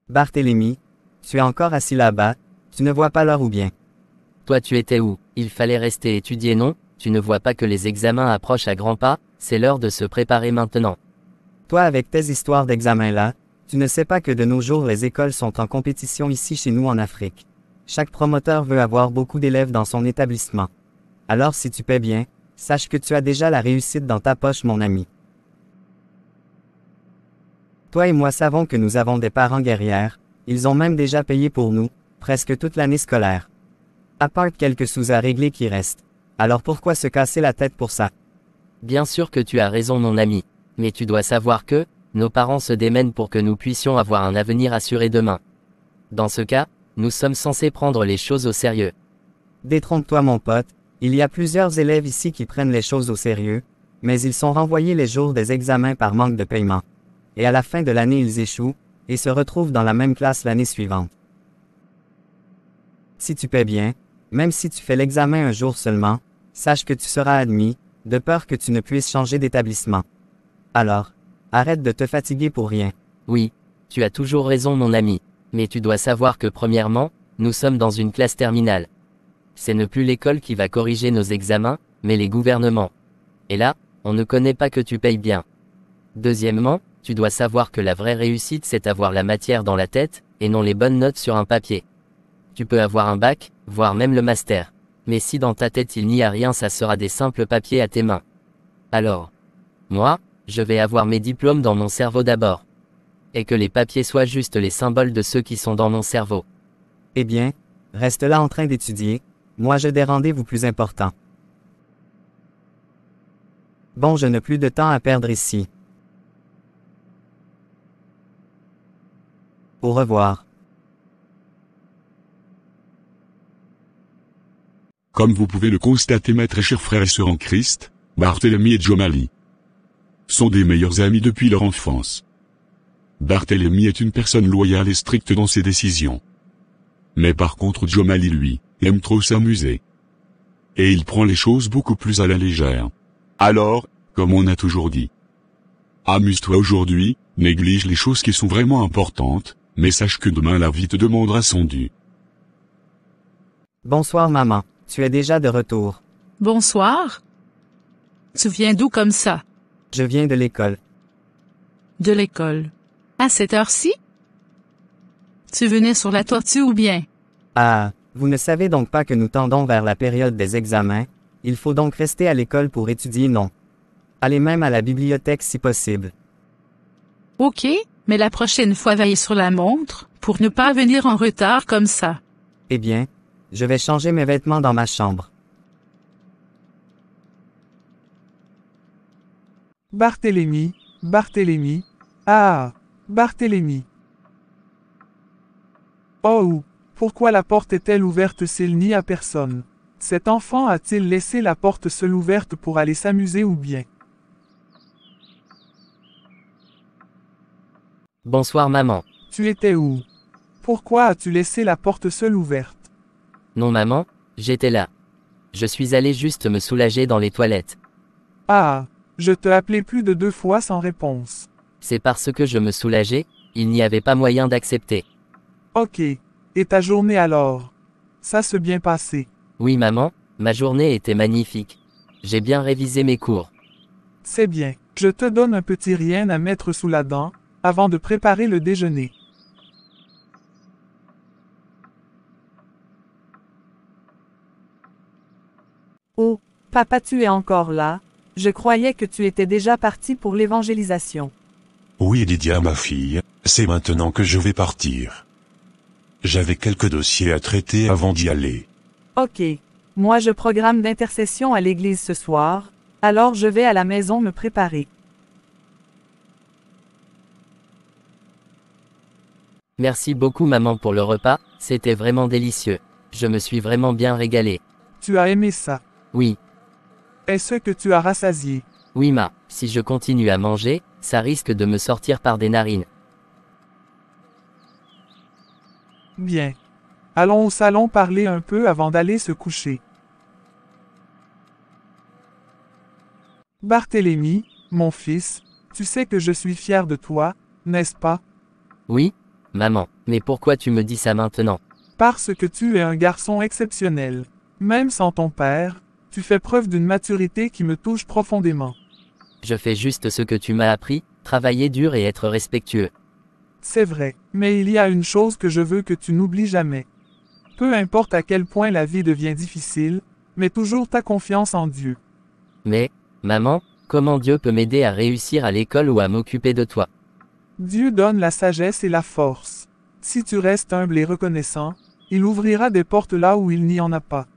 Barthélemy, tu es encore assis là-bas, tu ne vois pas l'heure ou bien. Toi tu étais où? Il fallait rester étudier non? Tu ne vois pas que les examens approchent à grands pas? C'est l'heure de se préparer maintenant. Toi avec tes histoires d'examen-là, tu ne sais pas que de nos jours les écoles sont en compétition ici chez nous en Afrique. Chaque promoteur veut avoir beaucoup d'élèves dans son établissement. Alors si tu paies bien, sache que tu as déjà la réussite dans ta poche mon ami. Toi et moi savons que nous avons des parents guerrières, ils ont même déjà payé pour nous, presque toute l'année scolaire. À part quelques sous à régler qui restent. Alors pourquoi se casser la tête pour ça? Bien sûr que tu as raison mon ami. Mais tu dois savoir que, nos parents se démènent pour que nous puissions avoir un avenir assuré demain. Dans ce cas, nous sommes censés prendre les choses au sérieux. Détrompe-toi mon pote, il y a plusieurs élèves ici qui prennent les choses au sérieux, mais ils sont renvoyés les jours des examens par manque de paiement. Et à la fin de l'année ils échouent, et se retrouvent dans la même classe l'année suivante. Si tu paies bien, même si tu fais l'examen un jour seulement, sache que tu seras admis, de peur que tu ne puisses changer d'établissement. Alors, arrête de te fatiguer pour rien. Oui, tu as toujours raison mon ami. Mais tu dois savoir que premièrement, nous sommes dans une classe terminale. C'est ne plus l'école qui va corriger nos examens, mais les gouvernements. Et là, on ne connaît pas que tu payes bien. Deuxièmement, tu dois savoir que la vraie réussite c'est avoir la matière dans la tête, et non les bonnes notes sur un papier. Tu peux avoir un bac, voire même le master. Mais si dans ta tête il n'y a rien ça sera des simples papiers à tes mains. Alors, moi, je vais avoir mes diplômes dans mon cerveau d'abord. Et que les papiers soient juste les symboles de ceux qui sont dans mon cerveau. Eh bien, reste là en train d'étudier, moi j'ai des rendez-vous plus importants. Bon, je n'ai plus de temps à perdre ici. Au revoir. Comme vous pouvez le constater mes très chers frères et sœurs en Christ, Barthélemy et Djomali sont des meilleurs amis depuis leur enfance. Barthélemy est une personne loyale et stricte dans ses décisions. Mais par contre Djomali lui, aime trop s'amuser. Et il prend les choses beaucoup plus à la légère. Alors, comme on a toujours dit, amuse-toi aujourd'hui, néglige les choses qui sont vraiment importantes, mais sache que demain la vie te demandera son dû. Bonsoir maman, tu es déjà de retour. Bonsoir. Tu viens d'où comme ça? Je viens de l'école. De l'école. À cette heure-ci? Tu venais sur la tortue ou bien? Ah, vous ne savez donc pas que nous tendons vers la période des examens, il faut donc rester à l'école pour étudier non. Allez même à la bibliothèque si possible. Ok, mais la prochaine fois veille sur la montre, pour ne pas venir en retard comme ça. Eh bien, je vais changer mes vêtements dans ma chambre. Barthélemy, Barthélemy, ah, Barthélemy. Oh, pourquoi la porte est-elle ouverte s'il n'y a personne? Cet enfant a-t-il laissé la porte seule ouverte pour aller s'amuser ou bien? Bonsoir maman. Tu étais où? Pourquoi as-tu laissé la porte seule ouverte? Non maman, j'étais là. Je suis allé juste me soulager dans les toilettes. Ah, je te appelais plus de 2 fois sans réponse. C'est parce que je me soulageais, il n'y avait pas moyen d'accepter. Ok. Et ta journée alors? Ça s'est bien passé. Oui maman, ma journée était magnifique. J'ai bien révisé mes cours. C'est bien. Je te donne un petit rien à mettre sous la dent, avant de préparer le déjeuner. Oh, papa, tu es encore là? Je croyais que tu étais déjà parti pour l'évangélisation. Oui Lydia ma fille, c'est maintenant que je vais partir. J'avais quelques dossiers à traiter avant d'y aller. Ok. Moi je programme d'intercession à l'église ce soir, alors je vais à la maison me préparer. Merci beaucoup maman pour le repas, c'était vraiment délicieux. Je me suis vraiment bien régalé. Tu as aimé ça? Oui, Est-ce que tu as rassasié? oui ma, si je continue à manger, ça risque de me sortir par des narines. Bien. Allons au salon parler un peu avant d'aller se coucher. Barthélemy, mon fils, tu sais que je suis fier de toi, n'est-ce pas? Oui, Maman, mais pourquoi tu me dis ça maintenant? Parce que tu es un garçon exceptionnel. Même sans ton père, tu fais preuve d'une maturité qui me touche profondément. Je fais juste ce que tu m'as appris, travailler dur et être respectueux. C'est vrai, mais il y a une chose que je veux que tu n'oublies jamais. Peu importe à quel point la vie devient difficile, mets toujours ta confiance en Dieu. Mais, maman, comment Dieu peut m'aider à réussir à l'école ou à m'occuper de toi? Dieu donne la sagesse et la force. Si tu restes humble et reconnaissant, il ouvrira des portes là où il n'y en a pas.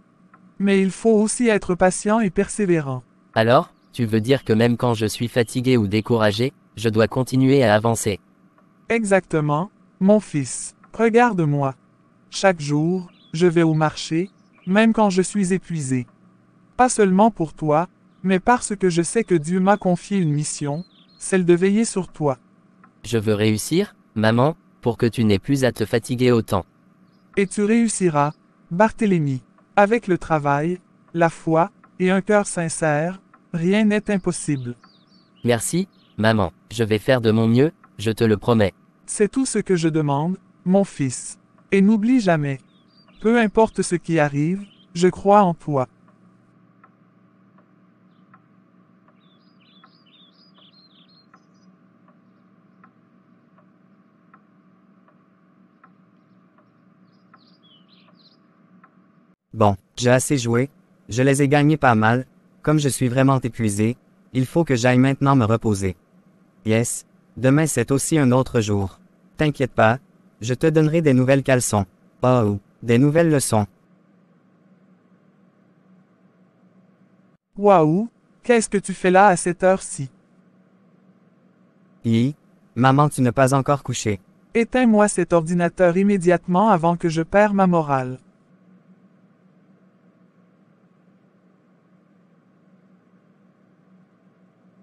Mais il faut aussi être patient et persévérant. Alors, tu veux dire que même quand je suis fatigué ou découragé, je dois continuer à avancer? Exactement, mon fils. Regarde-moi. Chaque jour, je vais au marché, même quand je suis épuisé. Pas seulement pour toi, mais parce que je sais que Dieu m'a confié une mission, celle de veiller sur toi. Je veux réussir, maman, pour que tu n'aies plus à te fatiguer autant. Et tu réussiras, Barthélemy. Avec le travail, la foi, et un cœur sincère, rien n'est impossible. Merci, maman, je vais faire de mon mieux, je te le promets. C'est tout ce que je demande, mon fils. Et n'oublie jamais. Peu importe ce qui arrive, je crois en toi. Bon, j'ai assez joué, je les ai gagnés pas mal, comme je suis vraiment épuisé, il faut que j'aille maintenant me reposer. Yes, demain c'est aussi un autre jour. T'inquiète pas, je te donnerai des nouvelles caleçons. Oh, des nouvelles leçons. Waouh, qu'est-ce que tu fais là à cette heure-ci? Maman, tu n'es pas encore couché. Éteins-moi cet ordinateur immédiatement avant que je perde ma morale.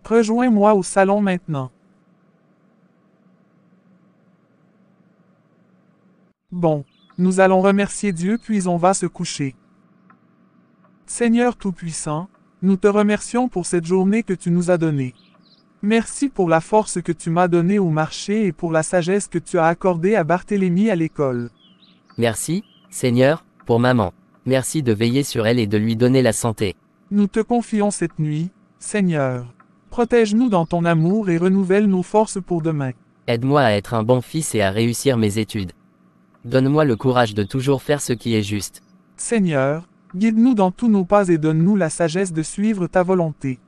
Rejoins-moi au salon maintenant. Bon, nous allons remercier Dieu puis on va se coucher. Seigneur Tout-Puissant, nous te remercions pour cette journée que tu nous as donnée. Merci pour la force que tu m'as donnée au marché et pour la sagesse que tu as accordée à Barthélemy à l'école. Merci, Seigneur, pour maman. Merci de veiller sur elle et de lui donner la santé. Nous te confions cette nuit, Seigneur. Protège-nous dans ton amour et renouvelle nos forces pour demain. Aide-moi à être un bon fils et à réussir mes études. Donne-moi le courage de toujours faire ce qui est juste. Seigneur, guide-nous dans tous nos pas et donne-nous la sagesse de suivre ta volonté.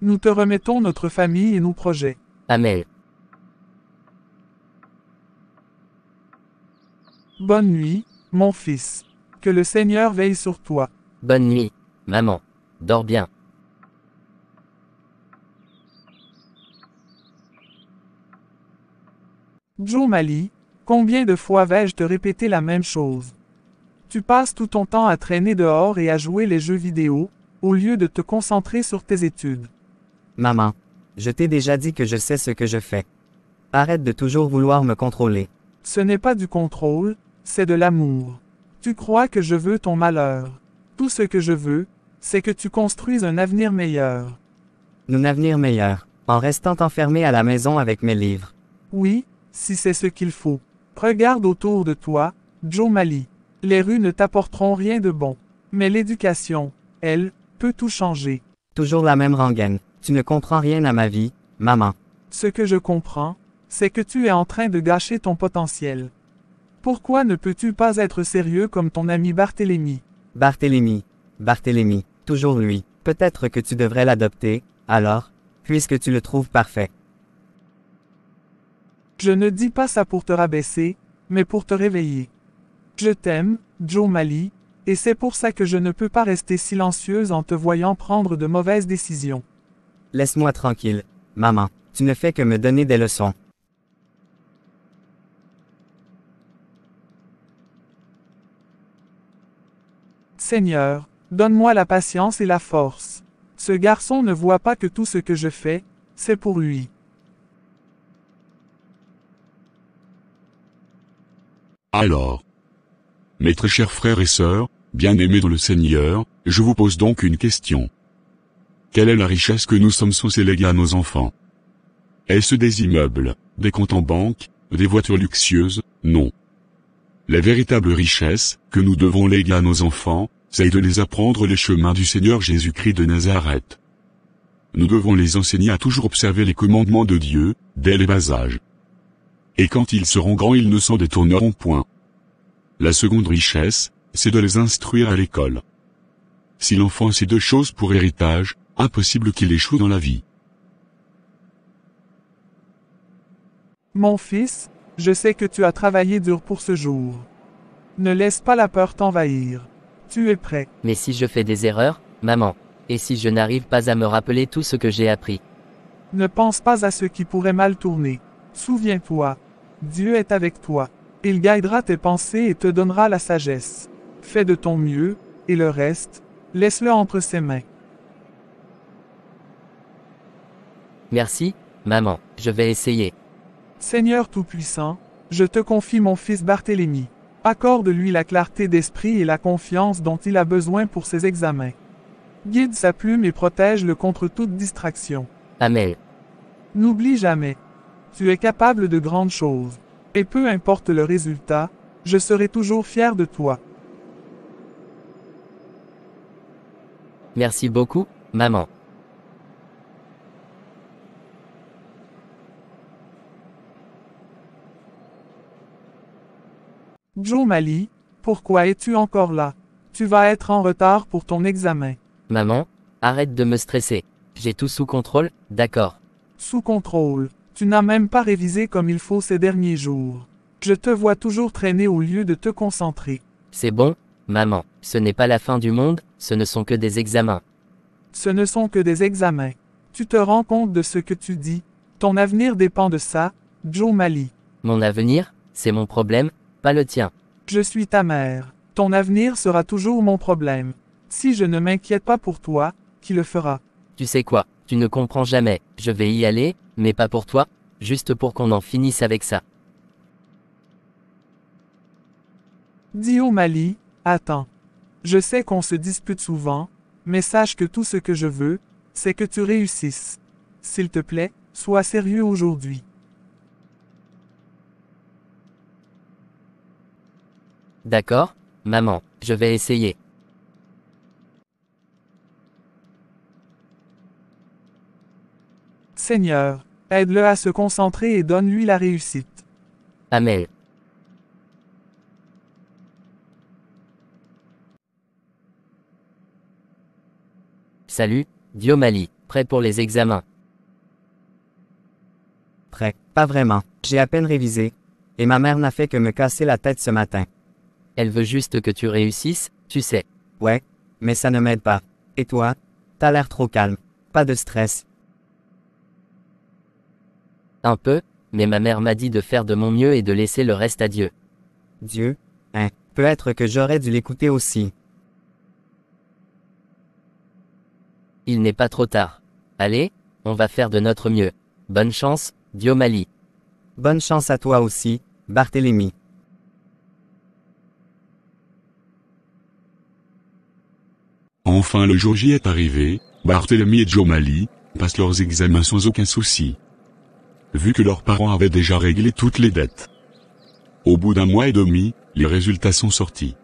Nous te remettons notre famille et nos projets. Amen. Bonne nuit, mon fils. Que le Seigneur veille sur toi. Bonne nuit, maman. Dors bien. Joe Mali, combien de fois vais-je te répéter la même chose? Tu passes tout ton temps à traîner dehors et à jouer les jeux vidéo, au lieu de te concentrer sur tes études. Maman, je t'ai déjà dit que je sais ce que je fais. Arrête de toujours vouloir me contrôler. Ce n'est pas du contrôle, c'est de l'amour. Tu crois que je veux ton malheur. Tout ce que je veux, c'est que tu construises un avenir meilleur. Un avenir meilleur, en restant enfermé à la maison avec mes livres. Oui, si c'est ce qu'il faut. Regarde autour de toi, Joe Mali. Les rues ne t'apporteront rien de bon. Mais l'éducation, elle, peut tout changer. Toujours la même rengaine. Tu ne comprends rien à ma vie, maman. Ce que je comprends, c'est que tu es en train de gâcher ton potentiel. Pourquoi ne peux-tu pas être sérieux comme ton ami Barthélemy? Barthélemy, toujours lui. Peut-être que tu devrais l'adopter, alors, puisque tu le trouves parfait. Je ne dis pas ça pour te rabaisser, mais pour te réveiller. Je t'aime, Joe Mali, et c'est pour ça que je ne peux pas rester silencieuse en te voyant prendre de mauvaises décisions. Laisse-moi tranquille, maman, tu ne fais que me donner des leçons. Seigneur, donne-moi la patience et la force. Ce garçon ne voit pas que tout ce que je fais, c'est pour lui. Alors, mes très chers frères et sœurs, bien-aimés dans le Seigneur, je vous pose donc une question. Quelle est la richesse que nous sommes censés léguer à nos enfants? Est-ce des immeubles, des comptes en banque, des voitures luxueuses, non. La véritable richesse, que nous devons léguer à nos enfants, c'est de les apprendre les chemins du Seigneur Jésus-Christ de Nazareth. Nous devons les enseigner à toujours observer les commandements de Dieu, dès les bas âges. Et quand ils seront grands, ils ne s'en détourneront point. La seconde richesse, c'est de les instruire à l'école. Si l'enfant a ces deux choses pour héritage, impossible qu'il échoue dans la vie. Mon fils, je sais que tu as travaillé dur pour ce jour. Ne laisse pas la peur t'envahir. Tu es prêt. Mais si je fais des erreurs, maman, et si je n'arrive pas à me rappeler tout ce que j'ai appris? Ne pense pas à ce qui pourrait mal tourner. Souviens-toi, Dieu est avec toi. Il guidera tes pensées et te donnera la sagesse. Fais de ton mieux, et le reste, laisse-le entre ses mains. Merci, maman, je vais essayer. Seigneur Tout-Puissant, je te confie mon fils Barthélemy. Accorde-lui la clarté d'esprit et la confiance dont il a besoin pour ses examens. Guide sa plume et protège-le contre toute distraction. Amen. N'oublie jamais. Tu es capable de grandes choses. Et peu importe le résultat, je serai toujours fier de toi. Merci beaucoup, maman. Joe Mali, pourquoi es-tu encore là? Tu vas être en retard pour ton examen. Maman, arrête de me stresser. J'ai tout sous contrôle, d'accord. Sous contrôle. Tu n'as même pas révisé comme il faut ces derniers jours. Je te vois toujours traîner au lieu de te concentrer. C'est bon, maman, ce n'est pas la fin du monde, ce ne sont que des examens. Ce ne sont que des examens. Tu te rends compte de ce que tu dis? Ton avenir dépend de ça, Joe Mali. Mon avenir, c'est mon problème, pas le tien. Je suis ta mère. Ton avenir sera toujours mon problème. Si je ne m'inquiète pas pour toi, qui le fera? Tu sais quoi, tu ne comprends jamais, je vais y aller, mais pas pour toi, juste pour qu'on en finisse avec ça. Dio Mali, attends. Je sais qu'on se dispute souvent, mais sache que tout ce que je veux, c'est que tu réussisses. S'il te plaît, sois sérieux aujourd'hui. D'accord, maman, je vais essayer. Seigneur, aide-le à se concentrer et donne-lui la réussite. Amen. Salut, Dio Mali, prêt pour les examens? Prêt, pas vraiment. J'ai à peine révisé. Et ma mère n'a fait que me casser la tête ce matin. Elle veut juste que tu réussisses, tu sais. Ouais, mais ça ne m'aide pas. Et toi? T'as l'air trop calme. Pas de stress. Un peu, mais ma mère m'a dit de faire de mon mieux et de laisser le reste à Dieu. Dieu? Peut-être que j'aurais dû l'écouter aussi. Il n'est pas trop tard. Allez, on va faire de notre mieux. Bonne chance, Dio Mali. Bonne chance à toi aussi, Barthélemy. Enfin le jour J est arrivé, Barthélemy et Joe Mali passent leurs examens sans aucun souci. Vu que leurs parents avaient déjà réglé toutes les dettes. Au bout d'un mois et demi, les résultats sont sortis.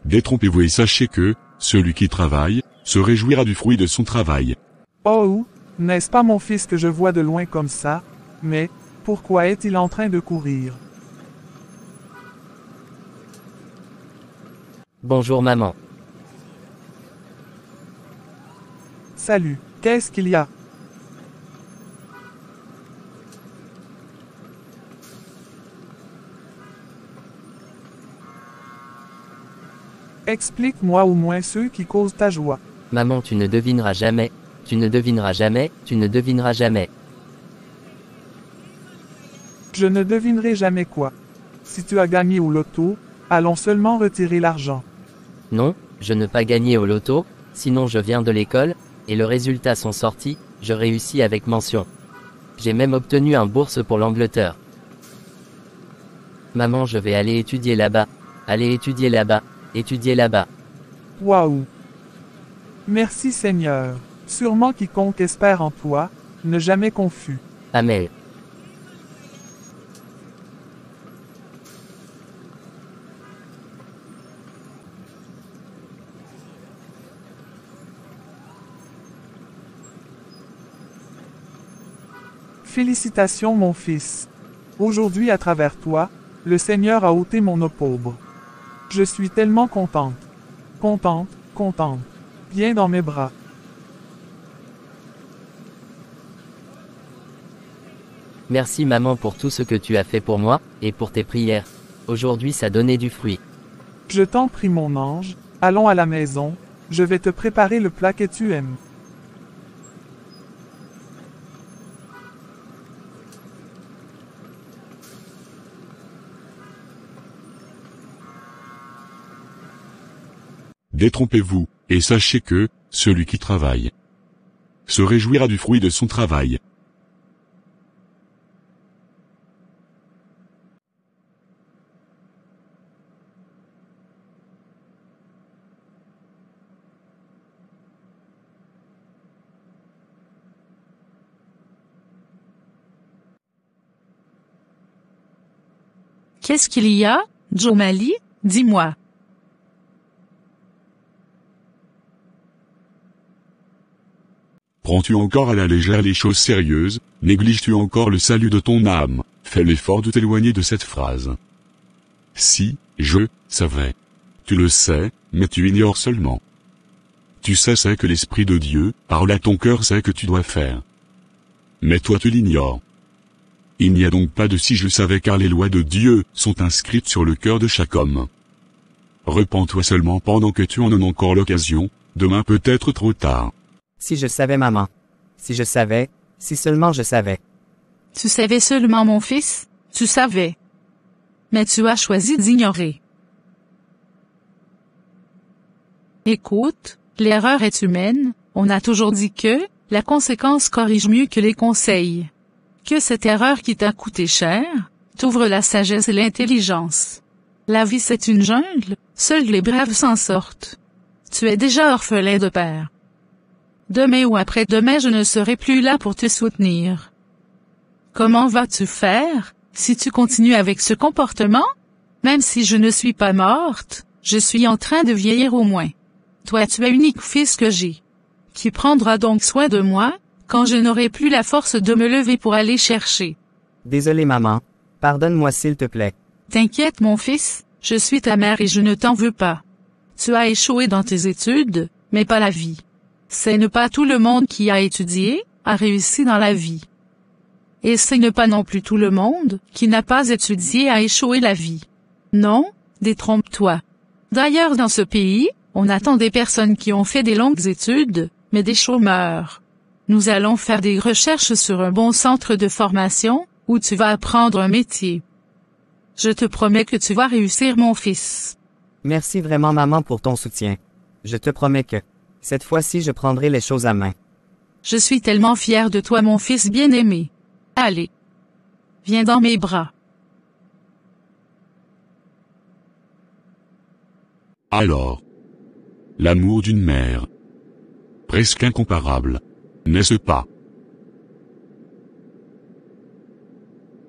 Détrompez-vous et sachez que, celui qui travaille, se réjouira du fruit de son travail. Oh, n'est-ce pas mon fils que je vois de loin comme ça? Mais, pourquoi est-il en train de courir? Bonjour maman. Salut, qu'est-ce qu'il y a? Explique-moi au moins ceux qui causent ta joie. Maman, tu ne devineras jamais, tu ne devineras jamais, tu ne devineras jamais. Je ne devinerai jamais quoi. Si tu as gagné au loto, allons seulement retirer l'argent. Non, je ne pas gagné au loto, sinon je viens de l'école, et le résultat sont sortis, je réussis avec mention. J'ai même obtenu un bourse pour l'Angleterre. Maman, je vais aller étudier là-bas. Aller étudier là-bas. Étudier là-bas. Waouh! Merci Seigneur. Sûrement quiconque espère en toi, ne jamais confus. Amen. Félicitations mon fils. Aujourd'hui à travers toi, le Seigneur a ôté mon opprobre. Je suis tellement contente. Contente, contente. Viens dans mes bras. Merci maman pour tout ce que tu as fait pour moi, et pour tes prières. Aujourd'hui ça donnait du fruit. Je t'en prie mon ange, allons à la maison, je vais te préparer le plat que tu aimes. Détrompez-vous, et sachez que, celui qui travaille se réjouira du fruit de son travail. Qu'est-ce qu'il y a, Jomali? Dis-moi. Prends-tu encore à la légère les choses sérieuses, négliges-tu encore le salut de ton âme? Fais l'effort de t'éloigner de cette phrase. Si, je savais. Tu le sais, mais tu ignores seulement. Tu sais ce que l'Esprit de Dieu parle à ton cœur, c'est que tu dois faire. Mais toi tu l'ignores. Il n'y a donc pas de si je savais, car les lois de Dieu sont inscrites sur le cœur de chaque homme. Repens-toi seulement pendant que tu en as encore l'occasion, demain peut être trop tard. Si je savais maman. Si je savais, si seulement je savais. Tu savais seulement mon fils, tu savais. Mais tu as choisi d'ignorer. Écoute, l'erreur est humaine, on a toujours dit que, la conséquence corrige mieux que les conseils. Que cette erreur qui t'a coûté cher, t'ouvre la sagesse et l'intelligence. La vie c'est une jungle, seuls les braves s'en sortent. Tu es déjà orphelin de père. Demain ou après-demain je ne serai plus là pour te soutenir. Comment vas-tu faire, si tu continues avec ce comportement? Même si je ne suis pas morte, je suis en train de vieillir au moins. Toi tu es l'unique fils que j'ai. Qui prendra donc soin de moi, quand je n'aurai plus la force de me lever pour aller chercher? Désolé maman. Pardonne-moi s'il te plaît. T'inquiète mon fils, je suis ta mère et je ne t'en veux pas. Tu as échoué dans tes études, mais pas la vie. Ce n'est pas tout le monde qui a étudié, a réussi dans la vie. Et ce n'est pas non plus tout le monde, qui n'a pas étudié a échoué la vie. Non, détrompe-toi. D'ailleurs dans ce pays, on attend des personnes qui ont fait des longues études, mais des chômeurs. Nous allons faire des recherches sur un bon centre de formation, où tu vas apprendre un métier. Je te promets que tu vas réussir mon fils. Merci vraiment maman pour ton soutien. Je te promets que, cette fois-ci je prendrai les choses à main. Je suis tellement fière de toi mon fils bien-aimé. Allez. Viens dans mes bras. Alors. L'amour d'une mère. Presque incomparable. N'est-ce pas?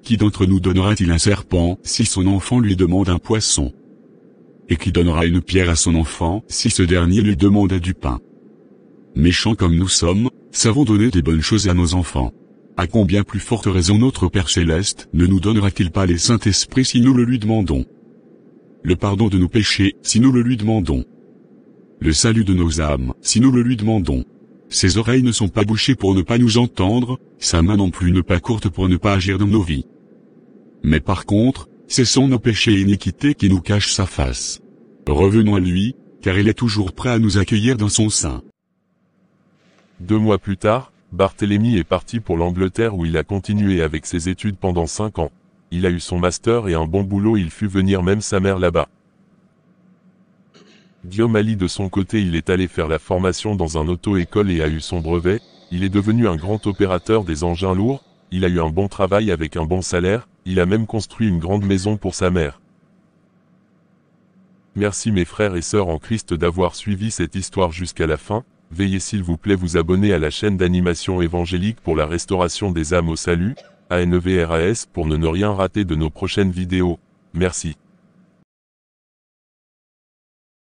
Qui d'entre nous donnera-t-il un serpent si son enfant lui demande un poisson? Et qui donnera une pierre à son enfant si ce dernier lui demande du pain? Méchants comme nous sommes, savons donner des bonnes choses à nos enfants. À combien plus forte raison notre Père Céleste ne nous donnera-t-il pas les Saint-Esprit si nous le lui demandons? Le pardon de nos péchés si nous le lui demandons? Le salut de nos âmes si nous le lui demandons? Ses oreilles ne sont pas bouchées pour ne pas nous entendre, sa main non plus ne pas courte pour ne pas agir dans nos vies. Mais par contre, ce sont nos péchés et iniquités qui nous cachent sa face. Revenons à lui, car il est toujours prêt à nous accueillir dans son sein. 2 mois plus tard, Barthélemy est parti pour l'Angleterre où il a continué avec ses études pendant 5 ans. Il a eu son master et un bon boulot, il fut venir même sa mère là-bas. Guillaume Ali de son côté il est allé faire la formation dans un auto-école et a eu son brevet, il est devenu un grand opérateur des engins lourds, il a eu un bon travail avec un bon salaire, il a même construit une grande maison pour sa mère. Merci mes frères et sœurs en Christ d'avoir suivi cette histoire jusqu'à la fin, veuillez s'il vous plaît vous abonner à la chaîne d'animation évangélique pour la restauration des âmes au salut, ANEVRAS pour ne rien rater de nos prochaines vidéos. Merci.